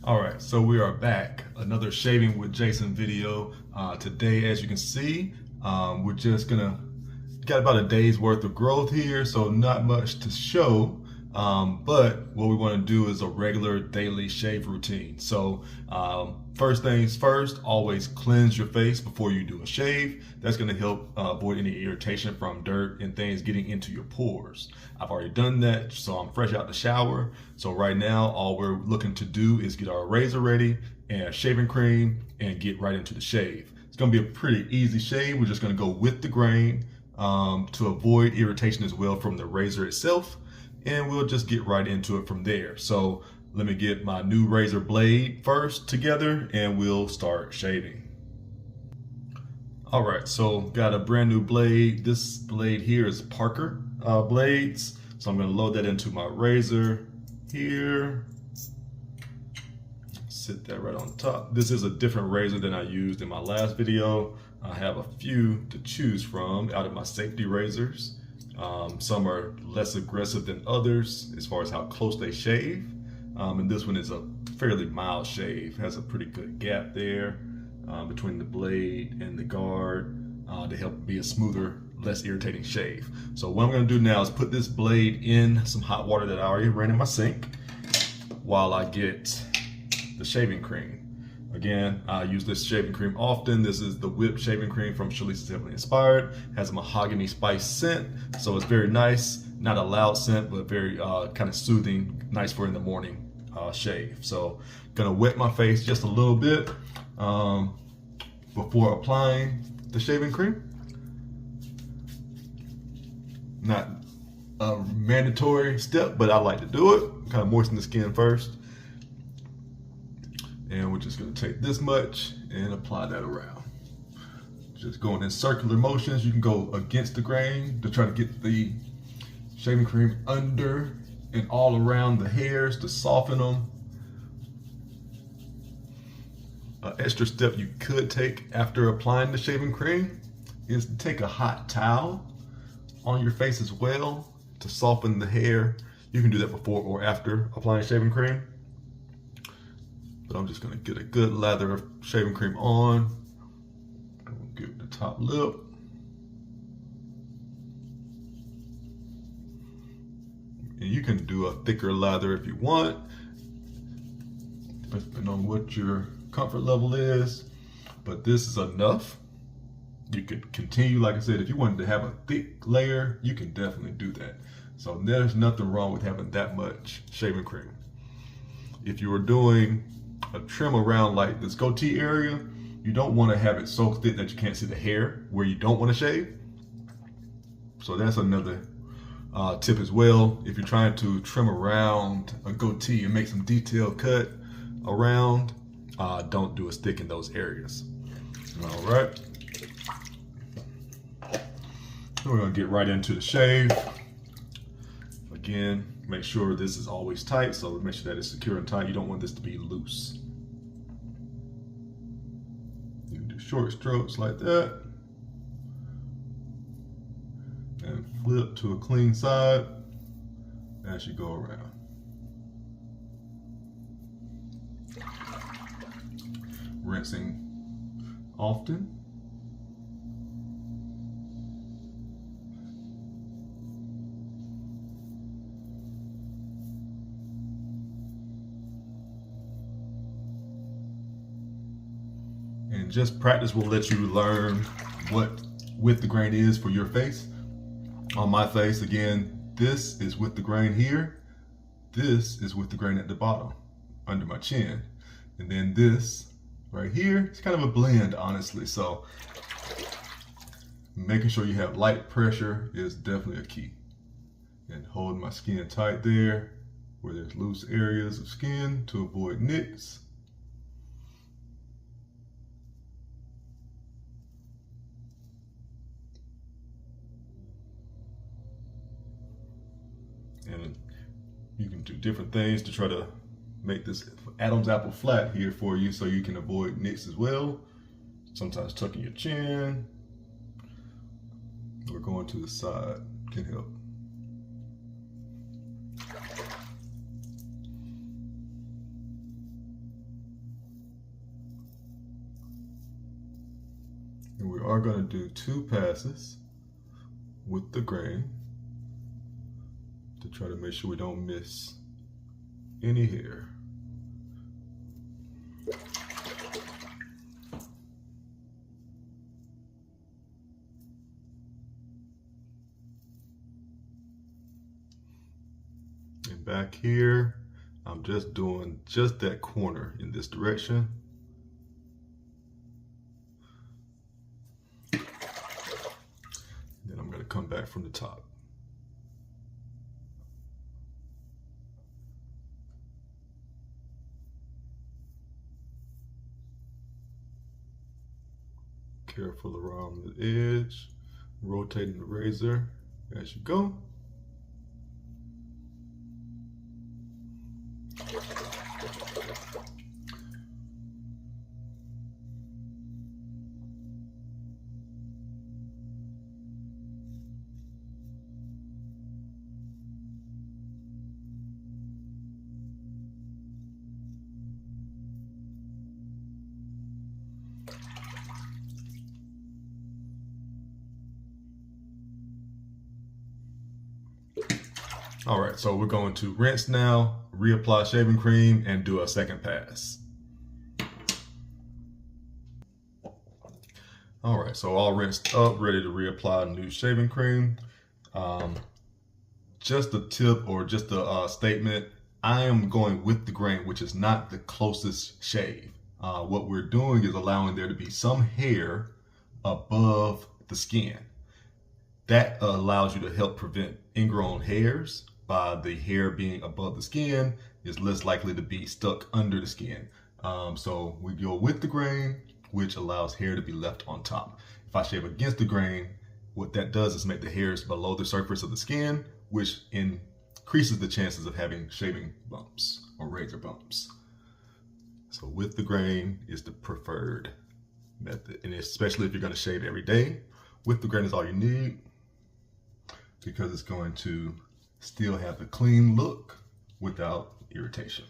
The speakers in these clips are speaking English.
All right, so we are back. Another shaving with Jason video. Today, as you can see, we're just got about a day's worth of growth here, so not much to show. But what we want to do is a regular daily shave routine. So first things first, always cleanse your face before you do a shave. That's going to help avoid any irritation from dirt and things getting into your pores. I've already done that, so I'm fresh out the shower. So right now, all we're looking to do is get our razor ready and shaving cream and get right into the shave. It's going to be a pretty easy shave. We're just going to go with the grain to avoid irritation as well from the razor itself. And we'll just get right into it from there. So let me get my new razor blade first together and we'll start shaving. All right, so got a brand new blade. This blade here is Parker blades. So I'm gonna load that into my razor here. Sit that right on top. This is a different razor than I used in my last video. I have a few to choose from out of my safety razors. Some are less aggressive than others as far as how close they shave. And this one is a fairly mild shave. Has a pretty good gap there between the blade and the guard to help be a smoother, less irritating shave. So what I'm going to do now is put this blade in some hot water that I already ran in my sink while I get the shaving cream. Again, I use this shaving cream often. This is the whipped shaving cream from Shalisa's Heavenly Inspired. Has a mahogany spice scent, so it's very nice. Not a loud scent, but very kind of soothing, nice for in the morning shave. So, gonna wet my face just a little bit before applying the shaving cream. Not a mandatory step, but I like to do it. Kind of moisten the skin first. And we're just going to take this much and apply that around. Just going in circular motions. You can go against the grain to try to get the shaving cream under and all around the hairs to soften them. An extra step you could take after applying the shaving cream is to take a hot towel on your face as well to soften the hair. You can do that before or after applying shaving cream. But I'm just going to get a good lather of shaving cream on. Get the top lip. And you can do a thicker lather if you want, depending on what your comfort level is. But this is enough. You could continue, like I said, if you wanted to have a thick layer, you can definitely do that. So there's nothing wrong with having that much shaving cream. If you were doing a trim around like this goatee area, you don't want to have it so thick that you can't see the hair where you don't want to shave. So that's another tip as well. If you're trying to trim around a goatee and make some detailed cut around, don't do as thick in those areas. All right. We're going to get right into the shave. Again, make sure this is always tight, so make sure that it's secure and tight. You don't want this to be loose. You can do short strokes like that. And flip to a clean side as you go around. Rinsing often. And just practice will let you learn what with the grain is for your face. On my face, again, this is with the grain here. This is with the grain at the bottom, under my chin. And then this right here, it's kind of a blend, honestly. So making sure you have light pressure is definitely a key. And holding my skin tight there, where there's loose areas of skin to avoid nicks. And you can do different things to try to make this Adam's apple flat here for you so you can avoid nicks as well. Sometimes tucking your chin or going to the side can help. are going to do 2 passes with the grain to try to make sure we don't miss any hair. And back here, I'm just doing just that corner in this direction. Then I'm going to come back from the top. Careful around the edge, rotating the razor as you go. All right, so we're going to rinse now, reapply shaving cream, and do a second pass. All right, so all rinsed up, ready to reapply new shaving cream. Just a tip or just a statement, I am going with the grain, which is not the closest shave. What we're doing is allowing there to be some hair above the skin. That allows you to help prevent ingrown hairs. By the hair being above the skin is less likely to be stuck under the skin. So we go with the grain, which allows hair to be left on top. If I shave against the grain, what that does is make the hairs below the surface of the skin, which increases the chances of having shaving bumps or razor bumps. So with the grain is the preferred method, and especially if you're going to shave every day, with the grain is all you need, because it's going to still have the clean look without irritation.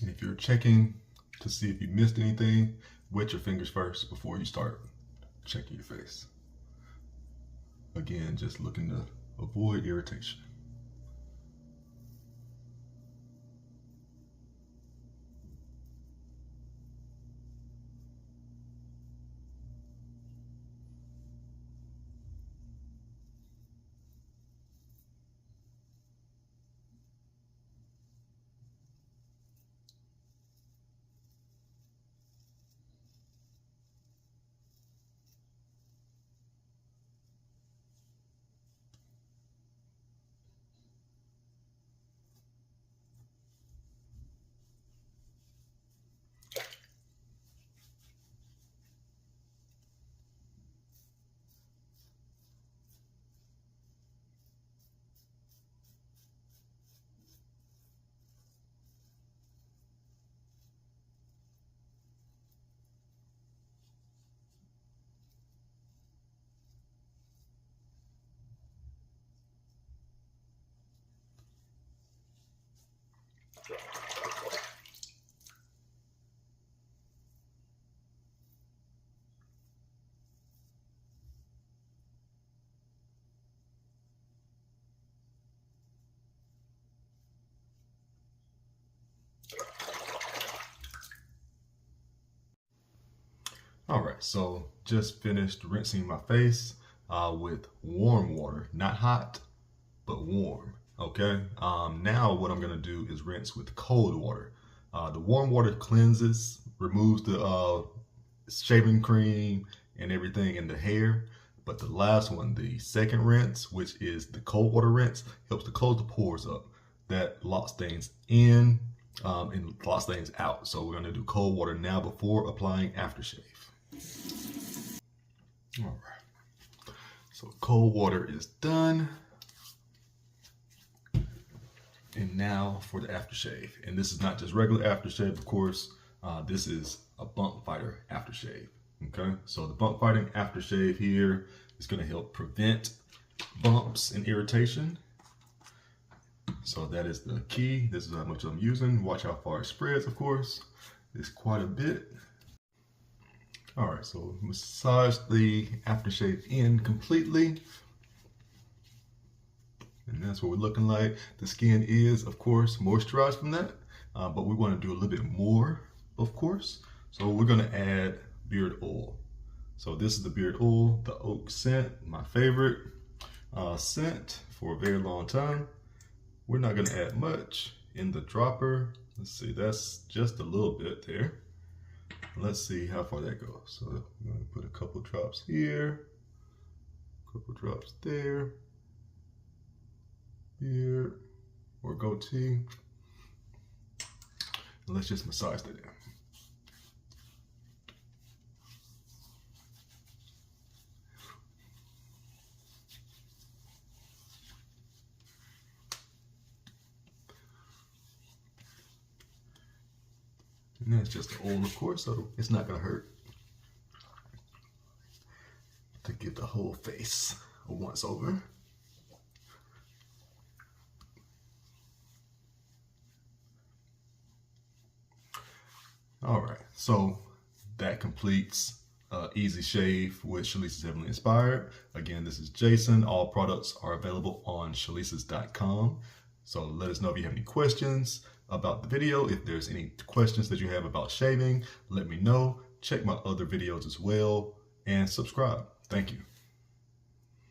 And if you're checking to see if you missed anything, wet your fingers first before you start checking your face. Again, just looking to avoid irritation. All right, so just finished rinsing my face with warm water, not hot, but warm. Okay, now what I'm gonna do is rinse with cold water. The warm water cleanses, removes the shaving cream and everything in the hair. But the last one, the second rinse, which is the cold water rinse, helps to close the pores up. That locks things in and locks things out. So we're gonna do cold water now before applying aftershave. All right, so cold water is done. And now for the aftershave. And this is not just regular aftershave, of course. This is a bump fighter aftershave. Okay, so the bump fighting aftershave here is going to help prevent bumps and irritation. So that is the key. This is how much I'm using. Watch how far it spreads, of course. It's quite a bit. All right, so massage the aftershave in completely. And that's what we're looking like. The skin is, of course, moisturized from that, but we want to do a little bit more, of course. So we're going to add beard oil. So this is the beard oil, the oak scent, my favorite scent for a very long time. We're not going to add much in the dropper. Let's see, that's just a little bit there. Let's see how far that goes. So I'm going to put a couple drops here, a couple drops there. Beard or goatee. And let's just massage that in. And that's just the oil, of course, so it's not gonna hurt to give the whole face a once over. All right, so that completes Easy Shave with Shalisa's Heavenly Inspired. Again, this is Jason. All products are available on shalisas.com. So let us know if you have any questions about the video. If there's any questions that you have about shaving, let me know. Check my other videos as well and subscribe. Thank you.